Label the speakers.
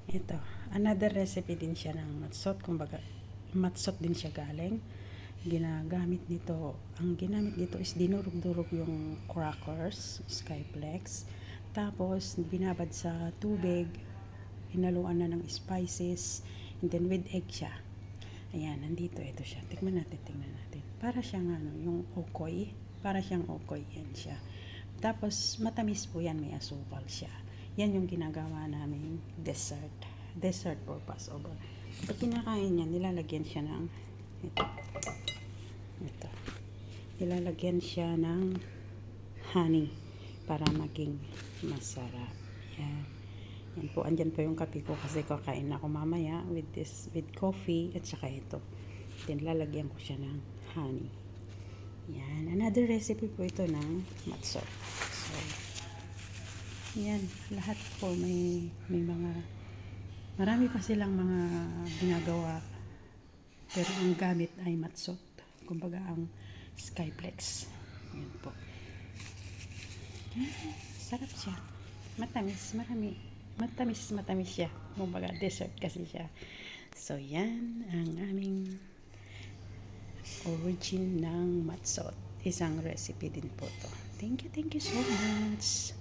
Speaker 1: Ito, another recipe din siya ng matsot. Kumbaga, matsot din siya galing. Ginagamit nito, ang ginamit dito is dinurog-durog yung crackers, skyflex. Tapos, binabad sa tubig, hinaluan na ng spices, and then with egg siya. Ayan, nandito, ito siya. Tingnan natin. Para siyang yung okoy. Para siyang okoy, yan siya. Tapos, matamis po yan, may asukal siya. Yan yung ginagawa namin dessert. Dessert for Passover. Pag kinakain niya, nilalagyan siya ng ito. Nilalagyan siya ng honey para maging masarap. Yan. Yan po, andyan po yung kape ko kasi kakain ako mamaya with coffee at saka ito. Then, lalagyan ko siya ng honey. Yan. Another recipe po ito ng matzot. So, yan. Lahat po may mga marami pa silang mga ginagawa. Pero ang gamit ay matzot. Kumbaga ang skyflex. Yan po. Sarap siya. Matamis. Matamis siya. Kumbaga dessert kasi siya. So, yan ang aming origin ng matzot. Isang recipe din po to. Thank you so much.